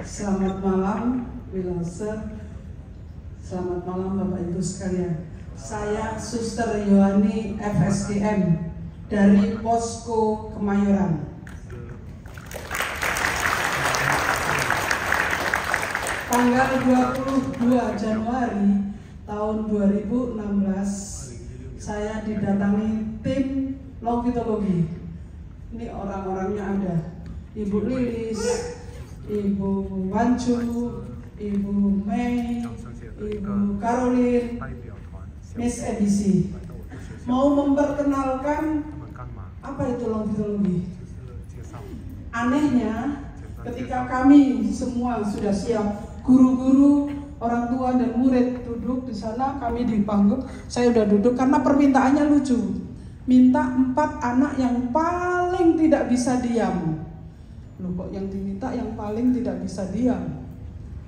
Selamat malam, Wilase. Selamat malam Bapak Ibu sekalian. Saya Suster Yohani FSDM dari Posko Kemayoran. Tanggal 22 Januari tahun 2016 saya didatangi tim longitologi. Ini orang-orangnya ada Ibu Lilis, Ibu Wancu, Ibu Mei, Ibu Caroline, Miss Edisi. Mau memperkenalkan apa itu longitologi. Anehnya, ketika kami semua sudah siap, guru-guru, orang tua dan murid duduk di sana, kami di panggung. Saya udah duduk karena permintaannya lucu. Minta 4 anak yang paling tidak bisa diam. Loh, kok yang diminta yang paling tidak bisa diam?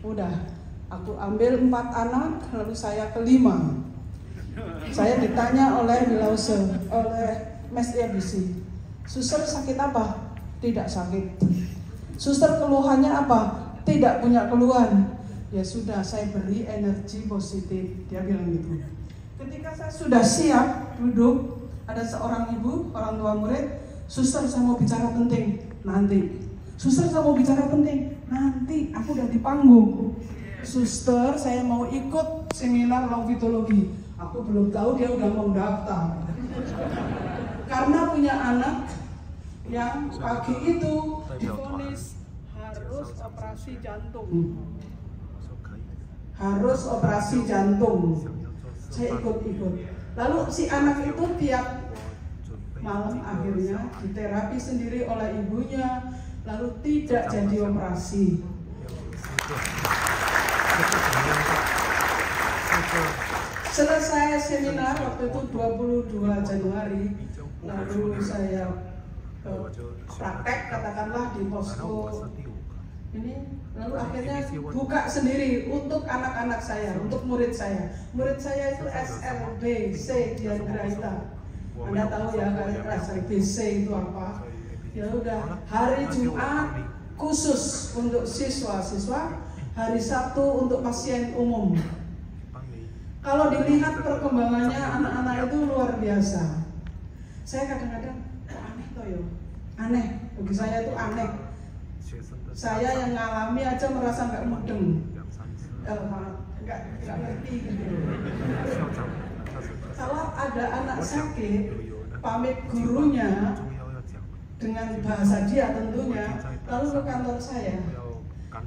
Udah, aku ambil 4 anak, lalu saya kelima. Saya ditanya oleh Wilause, oleh Mas Edisi, Suster sakit apa? Tidak sakit. Suster keluhannya apa? Tidak punya keluhan. Ya sudah, saya beri energi positif. Dia bilang gitu. Ketika saya sudah siap duduk, ada seorang ibu, orang tua murid, Suster saya mau bicara penting. Nanti. Suster saya mau bicara penting. Nanti. Aku udah di panggung. Suster saya mau ikut seminar longitologi. Aku belum tahu dia udah mau daftar. Karena punya anak yang pagi itu divonis harus operasi jantung. Harus operasi jantung. Saya ikut-ikut. Lalu si anak itu tiap malam akhirnya diterapi sendiri oleh ibunya, lalu tidak jadi operasi. Selesai seminar waktu itu 22 Januari, lalu saya praktek katakanlah di posko ini, lalu akhirnya buka sendiri untuk anak-anak saya, untuk murid saya. Murid saya itu SLBC Diangraita. Anda tahu ya SLBC itu apa? Ya udah, hari Jumat khusus untuk siswa-siswa, hari Sabtu untuk pasien umum. Kalau dilihat perkembangannya anak-anak itu luar biasa. Saya kadang-kadang aneh toh yo, aneh. Bagi saya itu aneh. Saya yang ngalami aja merasa nggak mudeng, nggak ngerti gitu. Kalau ada anak sakit, pamit gurunya dengan bahasa dia tentunya, lalu ke kantor saya,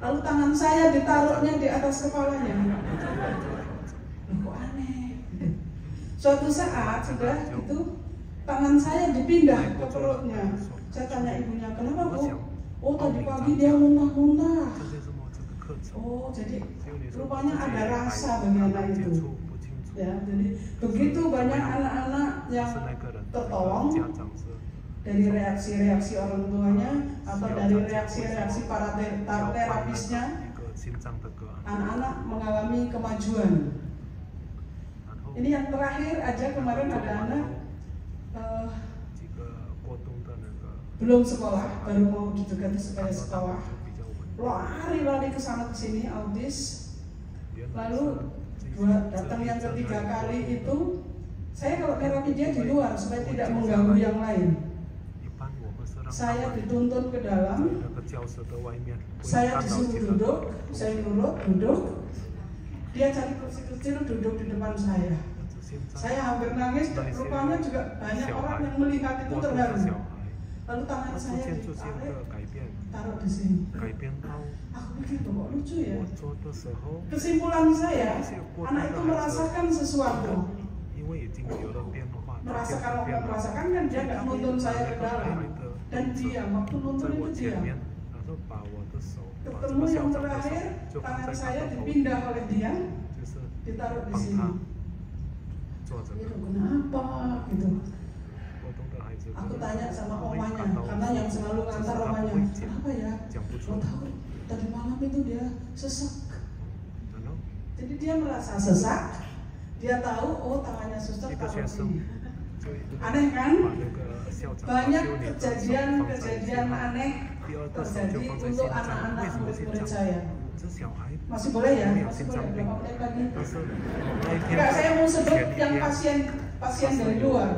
lalu tangan saya ditaruhnya di atas kepalanya. Kok aneh? Suatu saat sudah itu tangan saya dipindah ke perutnya. Saya tanya ibunya, kenapa Bu? Oh tadi pagi dia muntah-muntah. Oh jadi rupanya ada rasa bagi anak itu. Ya, jadi begitu banyak anak-anak yang tertolong dari reaksi-reaksi orang tuanya atau dari reaksi-reaksi para terapisnya, anak-anak mengalami kemajuan. Ini yang terakhir aja kemarin ada anak belum sekolah, baru mau didekati supaya sekolah, lari-lari ke sana ke sini, autis. Lalu datang yang ketiga kali itu, saya kalau terapi dia di luar supaya tidak mengganggu yang lain. Saya dituntun ke dalam, saya disuruh duduk, saya nurut duduk. Dia cari kursi kecil duduk di depan saya. Saya hampir nangis, rupanya juga banyak orang yang melihat itu terharu. Lalu tangan saya ditarik, taruh di sini. Aku pikir kok lucu ya. Kesimpulan saya, anak itu merasakan sesuatu. Merasakan kan dia nggak nuntun saya ke dalam. Dan dia, waktu nuntun itu dia. Ketemu yang terakhir, tangan saya dipindah oleh dia, ditaruh di sini. Itu kenapa gitu? Aku tanya sama omanya, karena yang selalu ngantar omanya, apa ya? Lo tahu, tadi malam itu dia sesak. Jadi dia merasa sesak, dia tahu, oh tangannya suster taruh sini. Aneh kan? Banyak kejadian-kejadian aneh terjadi untuk anak-anak murid-murid saya. Masih boleh ya? Masih boleh, berapa menit lagi? Enggak, saya mau sebut yang pasien dari luar.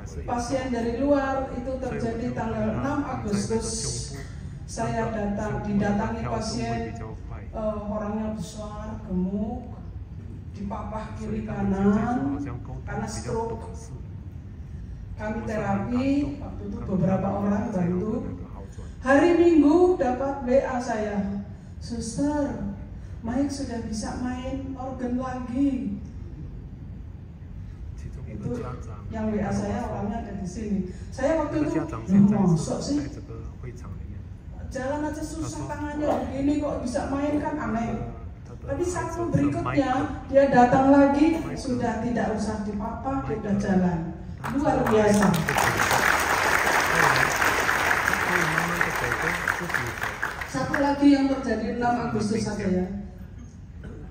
Pasien dari luar itu terjadi tanggal 6 Agustus. Saya didatangi pasien, orangnya besar, gemuk, dipapah kiri kanan karena stroke. Kami terapi, waktu itu beberapa orang bantu. Hari Minggu dapat WA saya, "Suster, Mike sudah bisa main organ lagi." Itu yang WA saya, orangnya ada di sini. Saya waktu itu, masuk sih, jalan aja susah tangannya begini kok bisa main, kan aneh. Tapi satu berikutnya dia datang lagi, sudah tidak usah dipapa, dia udah jalan. Luar biasa. Satu lagi yang terjadi 6 Agustus saja ya.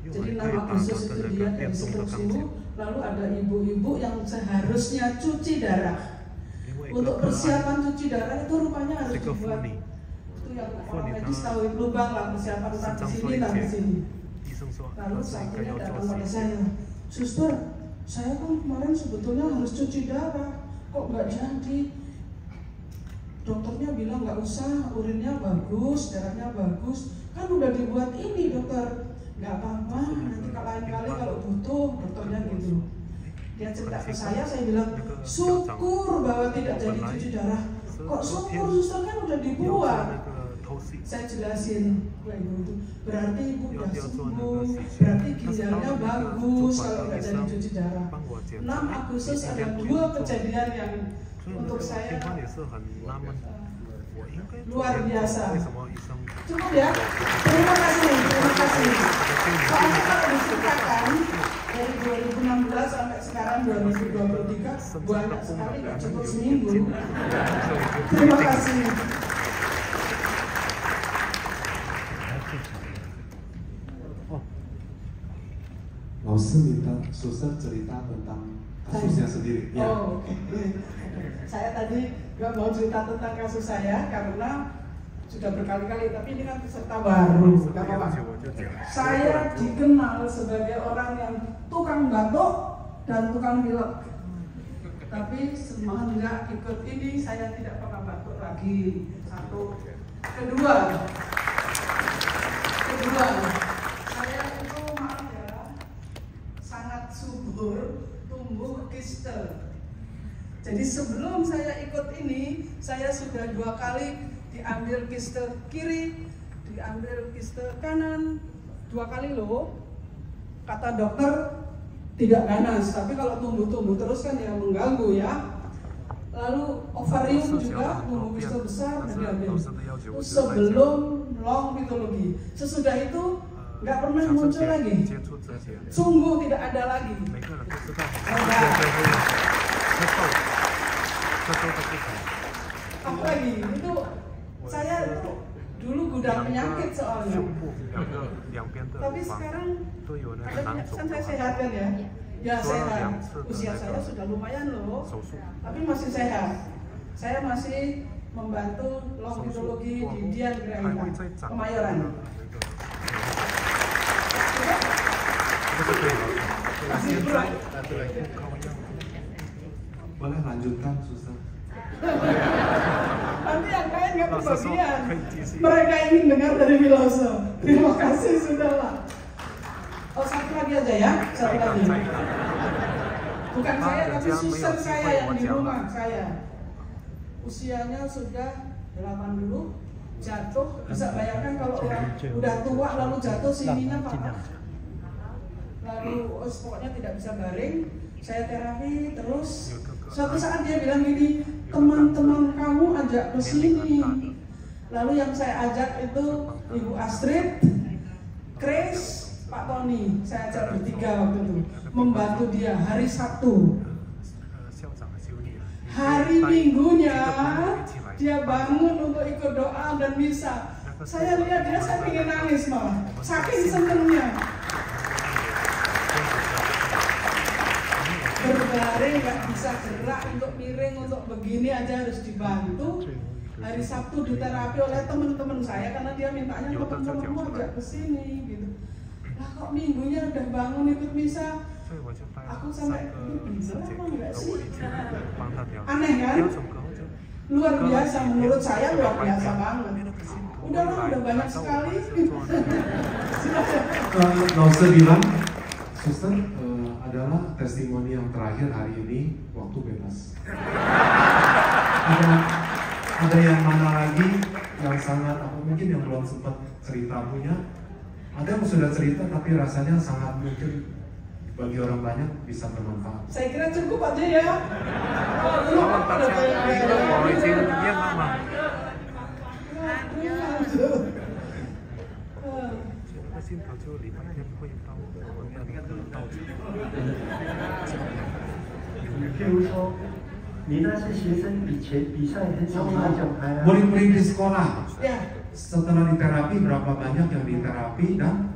Jadi 6 Agustus itu dia dari sembuh, lalu ada ibu-ibu yang seharusnya cuci darah. Untuk persiapan cuci darah itu rupanya harus dibuat. Itu yang orang medis tahu, lubang lah persiapan entah di sini, entah di sini. Lalu satunya datang pada saya, "Suster, saya kan kemarin sebetulnya harus cuci darah, kok nggak jadi? Dokternya bilang nggak usah, urinnya bagus, darahnya bagus. Kan udah dibuat ini dokter." "Nggak apa-apa, nanti lain-kali kalau butuh," dokternya gitu. Dia cerita ke saya bilang, "Syukur bahwa tidak jadi cuci darah." "Kok syukur, suster, kan udah dibuat." Saya jelasin, berarti ibu udah sembuh, berarti ginjalnya bagus kalau nggak jadi cuci darah. 6 Agustus ada 2 kejadian yang untuk saya luar biasa. Cukup ya? Terima kasih, terima kasih. Soalnya kalau diceritakan dari 2016 sampai sekarang 2023 banyak sekali, nggak cukup seminggu. Terima kasih. Lalu minta suster cerita tentang kasusnya sendiri. Ya. Oh, oke. Saya tadi nggak mau cerita tentang kasus saya karena sudah berkali-kali, tapi ini kan peserta baru. Gak apa-apa. Saya dikenal sebagai orang yang tukang batuk dan tukang pilek. Tapi semenjak ikut ini saya tidak pernah batuk lagi. Satu. Kedua, saya itu maaf ya, sangat subur, tumbuh kiste. Jadi sebelum saya ikut ini, saya sudah 2 kali diambil kiste kiri, diambil kiste kanan, 2 kali loh. Kata dokter tidak ganas, tapi kalau tumbuh-tumbuh terus kan ya mengganggu ya. Lalu ovarium juga tumbuh kiste besar dan diambil. Sebelum long mitologi, sesudah itu nggak pernah muncul lagi. Sungguh tidak ada lagi. Apalagi itu saya itu dulu gudang penyakit soalnya. Tapi sekarang kan saya sehat kan ya? Ya sehat. Usia saya sudah lumayan loh, tapi masih sehat. Saya masih membantu longitologi di Dian Granita, Kemayoran. Boleh lanjutkan, suster. Nanti yang lain nggak kebagian. Mereka ingin dengar dari Miloso. Terima kasih, sudahlah. Oh, satu lagi aja ya, satu lagi. Bukan saya, tapi suster saya yang di rumah saya. Usianya sudah 80, jatuh. Bisa bayangkan kalau orang udah tua lalu jatuh, sininya patah. Lalu pokoknya tidak bisa baring. Saya terapi terus. Suatu saat dia bilang gini, "Teman-teman kamu ajak ke sini." Lalu yang saya ajak itu Ibu Astrid, Chris, Pak Tony. Saya ajak bertiga waktu itu membantu dia hari Sabtu. Hari Minggunya dia bangun untuk ikut doa dan misa. Saya lihat dia, saya ingin nangis malah, saking senengnya. Berbaring nggak bisa gerak, untuk miring, untuk begini aja harus dibantu. hari Sabtu diterapi oleh teman-teman saya karena dia mintanya teman-temanmu agak kesini gitu. Lah kok minggunya udah bangun ikut misa, aku sampai bener emang enggak sih? Aneh kan? Luar biasa, menurut saya luar biasa banget. Udahlah, udah banyak sekali. Lauser bilang, suster adalah testimoni yang terakhir hari ini waktu bebas. Ada yang mana lagi yang sangat mungkin yang belum sempat cerita punya? Ada yang sudah cerita tapi rasanya sangat mungkin bagi orang banyak bisa bermanfaat. Saya kira cukup aja ya. Murid-murid di sekolah, setelah diterapi berapa banyak yang diterapi dan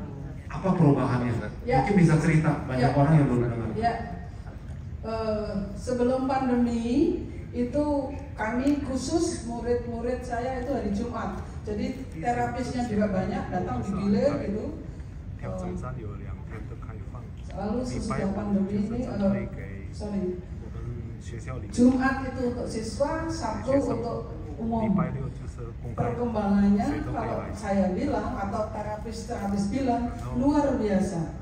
apa perubahannya? Mungkin bisa cerita, banyak orang yang belum dengar. Sebelum pandemi itu kami khusus murid-murid saya itu hari Jumat. Jadi terapisnya juga banyak, datang di gilir gitu. Lalu sesudah pandemi ini, Jumat itu untuk siswa, Sabtu untuk umum. Perkembangannya kalau saya bilang atau terapis bilang luar biasa.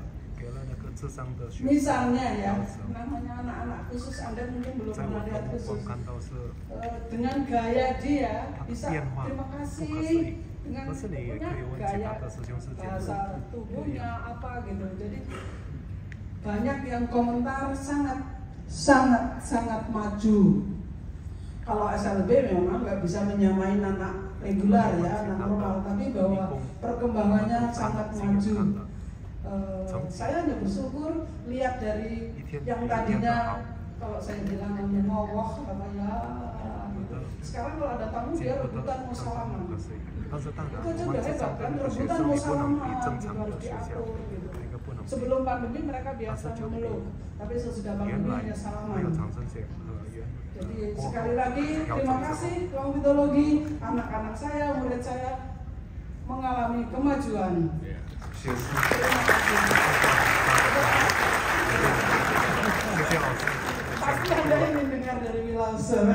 Misalnya ya, namanya anak-anak khusus, Anda mungkin belum pernah lihat khusus. Dengan gaya dia bisa terima kasih dengan punya gaya bahasa tubuhnya apa gitu. Jadi banyak yang komentar sangat maju. Kalau SLB memang nggak bisa menyamai anak regular ya, anak normal, tapi bahwa perkembangannya sangat maju. Saya hanya bersyukur lihat dari yang tadinya kalau saya bilang mengowoh katanya, sekarang kalau ada tamu dia rebutan mau salaman. Itu aja udah hebat kan, rebutan mau salaman gitu, harus diatur gitu. Sebelum pandemi mereka biasa memeluk, tapi sesudah pandemi hanya salaman. Jadi sekali lagi terima kasih ruang mitologi, anak-anak saya, murid saya mengalami kemajuan. Pasti Anda ingin dengar dari Lauser.